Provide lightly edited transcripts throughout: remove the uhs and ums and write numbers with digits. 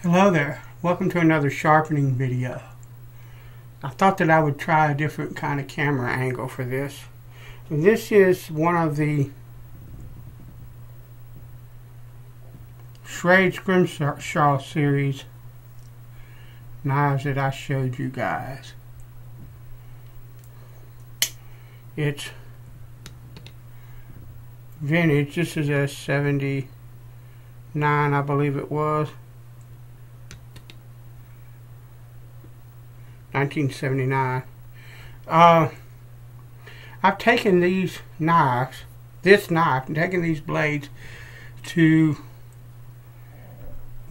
Hello there, welcome to another sharpening video. I thought that I would try a different kind of camera angle for this. This is one of the Scrimshaw series knives that I showed you guys. It's vintage. This is a 79, I believe it was. 1979. I've taken these knives, and taken these blades to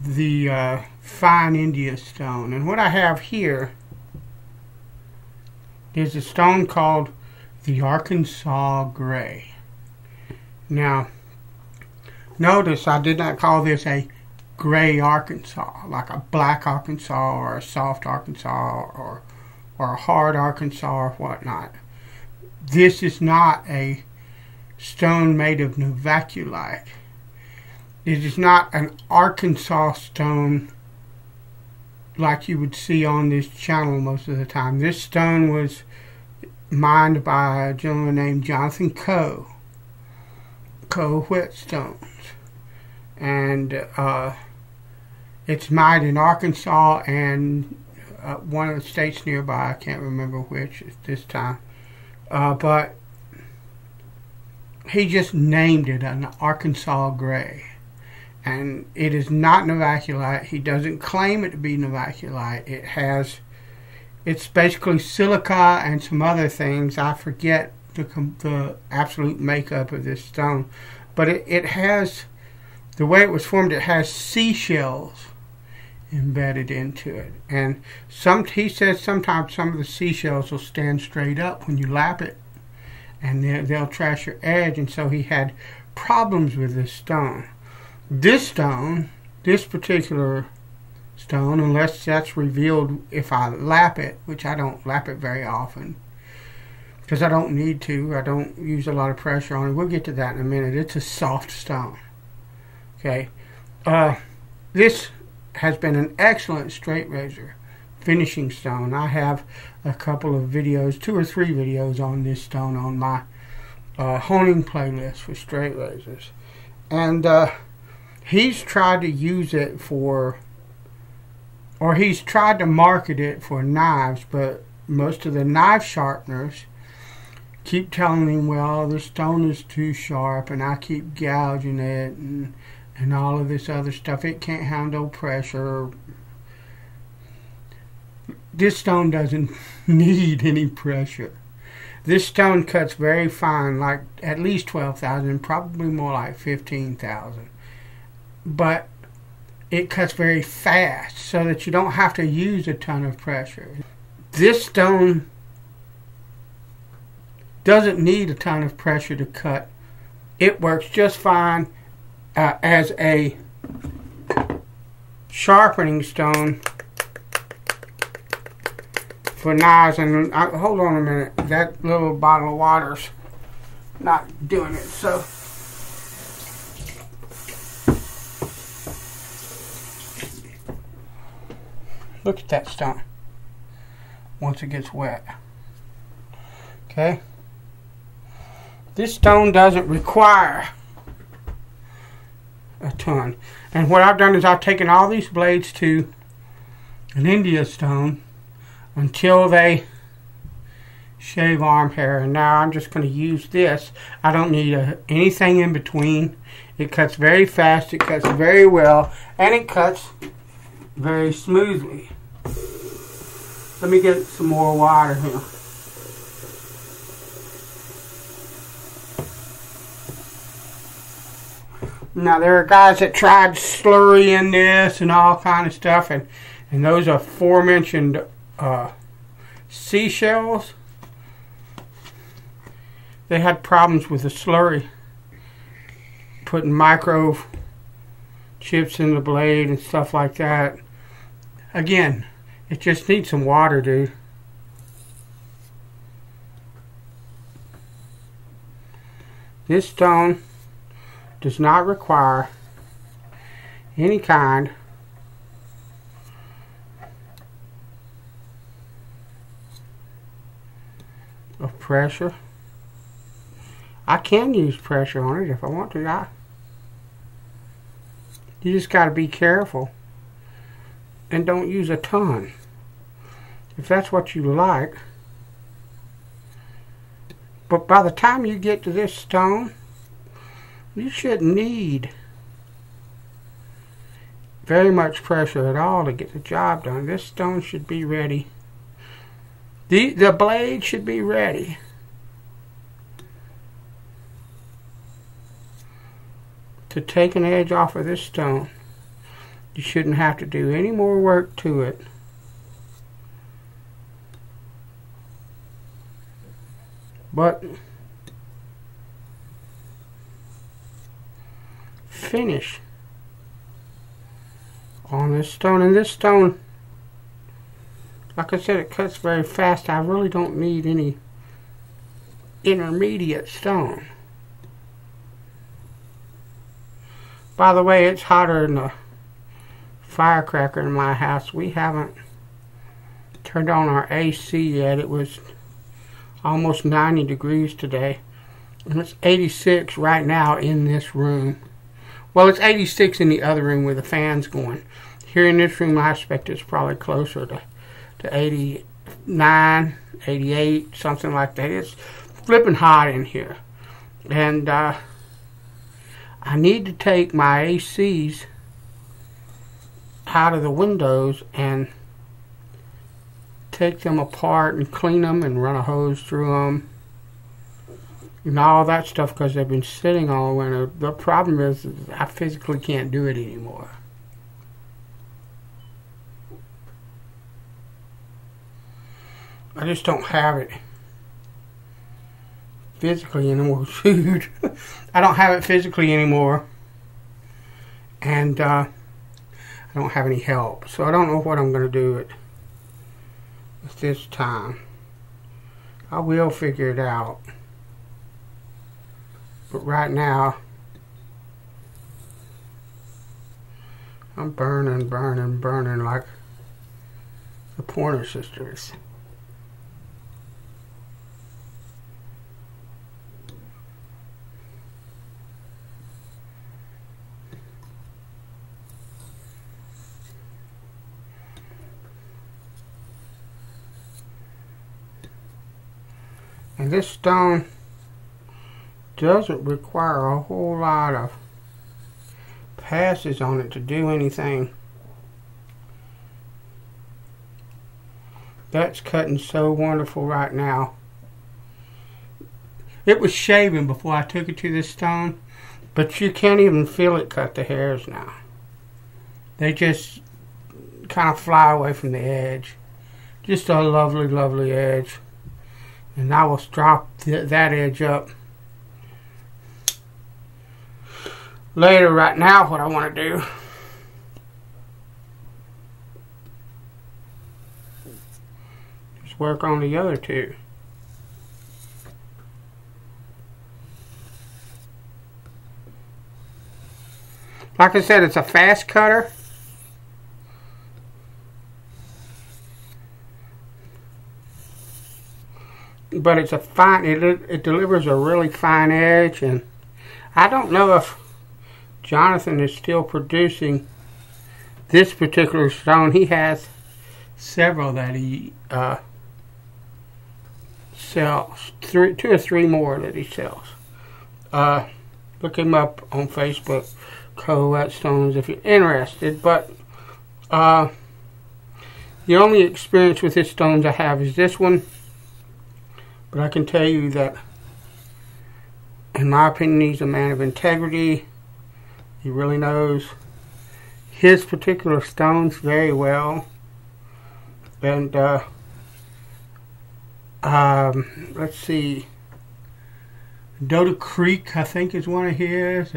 the fine India stone. And what I have here is a stone called the Arkansas Gray. Now, notice I did not call this a gray Arkansas, like a black Arkansas or a soft Arkansas or a hard Arkansas or whatnot. This is not a stone made of novaculite. It is not an Arkansas stone like you would see on this channel most of the time. This stone was mined by a gentleman named Jonathan Coe Whetstones, and it's mined in Arkansas and one of the states nearby. I can't remember which at this time. But he just named it an Arkansas Gray. And it is not novaculite. He doesn't claim it to be novaculite. It's basically silica and some other things. I forget the absolute makeup of this stone. But it has, the way it was formed, it has seashells embedded into it, and he says sometimes some of the seashells will stand straight up when you lap it, and they'll trash your edge. And so he had problems with this stone. This particular stone, unless that's revealed if I lap it, which I don't lap it very often because I don't need to. I don't use a lot of pressure on it. We'll get to that in a minute. It's a soft stone. Okay, this has been an excellent straight razor finishing stone. I have a couple of videos, 2 or 3 videos on this stone on my honing playlist for straight razors. And he's tried to use it he's tried to market it for knives, but most of the knife sharpeners keep telling him, well, the stone is too sharp, and I keep gouging it, and all of this other stuff. It can't handle pressure. This stone doesn't need any pressure. This stone cuts very fine, like at least 12,000, probably more like 15,000. But it cuts very fast so that you don't have to use a ton of pressure. This stone doesn't need a ton of pressure to cut. It works just fine as a sharpening stone for knives. And hold on a minute, that little bottle of water's not doing it. So look at that stone once it gets wet. Okay, this stone doesn't require a ton. And what I've done is I've taken all these blades to an India stone until they shave arm hair, and now I'm just going to use this. I don't need anything in between. It cuts very fast, it cuts very well, and it cuts very smoothly. Let me get some more water here. Now, there are guys that tried slurry in this and all kind of stuff, and those aforementioned seashells, they had problems with the slurry, putting micro chips in the blade and stuff like that. Again, it just needs some water, dude. This stone does not require any kind of pressure. I can use pressure on it if I want to. You just got to be careful and don't use a ton. If that's what you like. But by the time you get to this stone, you shouldn't need very much pressure at all to get the job done. This stone should be ready. The blade should be ready. To take an edge off of this stone. You shouldn't have to do any more work to it. But finish on this stone. And this stone, like I said, it cuts very fast. I really don't need any intermediate stone. By the way, it's hotter than a firecracker in my house. We haven't turned on our AC yet. It was almost 90 degrees today. And it's 86 right now in this room. Well, it's 86 in the other room where the fan's going. Here in this room, I expect it's probably closer to 89, 88, something like that. It's flipping hot in here. And I need to take my ACs out of the windows and take them apart and clean them and run a hose through them and all that stuff because they've been sitting all winter. The problem is I physically can't do it anymore. I just don't have it physically anymore. Shoot. I don't have it physically anymore. And I don't have any help. So I don't know what I'm going to do at this time. I will figure it out. But right now, I'm burning like the Pointer Sisters. And this stone doesn't require a whole lot of passes on it to do anything. That's cutting so wonderful right now. It was shaving before I took it to this stone, but you can't even feel it cut the hairs now. They just kind of fly away from the edge. Just a lovely, lovely edge. And I will drop that edge up later. Right now, what I want to do is work on the other two. Like I said, it's a fast cutter. But it's a fine, it delivers a really fine edge, and I don't know if Jonathan is still producing this particular stone. He has several that he sells, two or three more that he sells. Look him up on Facebook, Colette Stones, if you're interested. But the only experience with his stones I have is this one. But I can tell you that, in my opinion, he's a man of integrity. He really knows his particular stones very well. And, let's see, Doda Creek, I think, is one of his.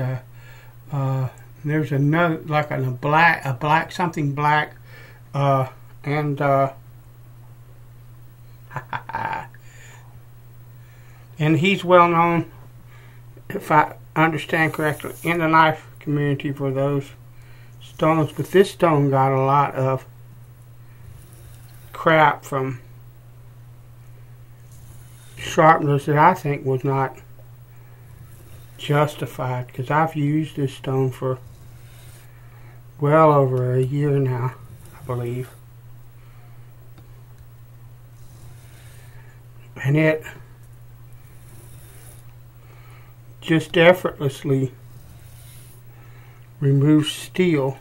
There's another, like a black, something black, and, and he's well known, if I understand correctly, in the knife community for those stones. But this stone got a lot of crap from sharpness that I think was not justified, because I've used this stone for well over a year now, I believe. And it just effortlessly removes steel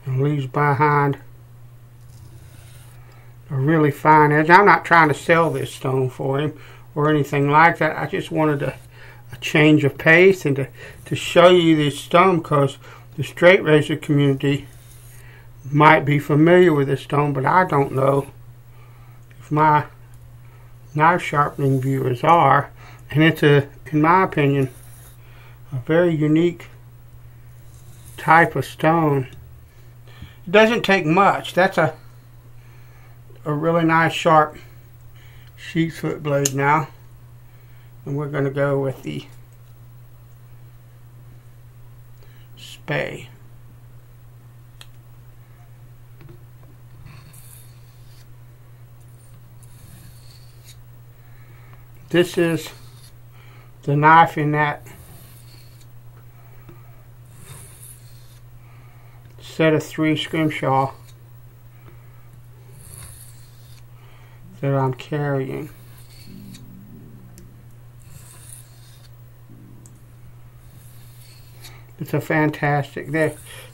and leaves behind a really fine edge. I'm not trying to sell this stone for him or anything like that. I just wanted a change of pace and to show you this stone, because the straight razor community might be familiar with this stone, but I don't know if my knife sharpening viewers are. And it's in my opinion, a very unique type of stone. It doesn't take much. That's a really nice sharp sheep's foot blade now, and we're going to go with the spay. This is the knife in that set of 3 Scrimshaw that I'm carrying. It's a fantastic.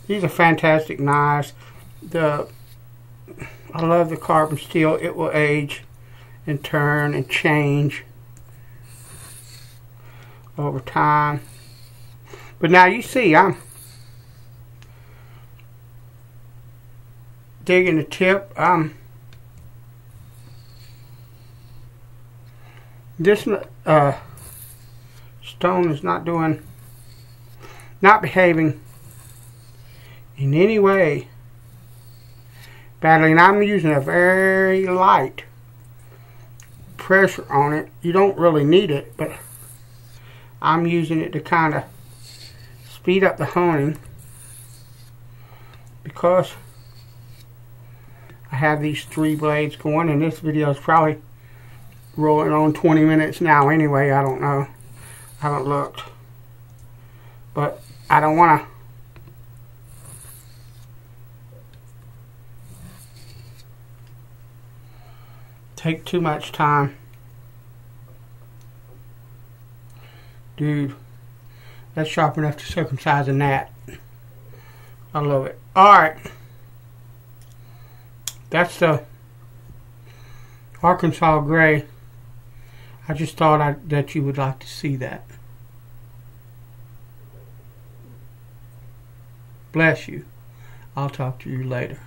These are fantastic knives. I love the carbon steel. It will age and turn and change over time. But now you see, I'm digging the tip. This stone is not behaving in any way badly, and I'm using a very light pressure on it. You don't really need it, but I'm using it to kind of speed up the honing, because I have these 3 blades going, and this video is probably rolling on 20 minutes now anyway. I don't know. I haven't looked. But I don't want to take too much time. Dude, that's sharp enough to circumcise a gnat. I love it. Alright. That's the Arkansas Gray. I just thought that you would like to see that. Bless you. I'll talk to you later.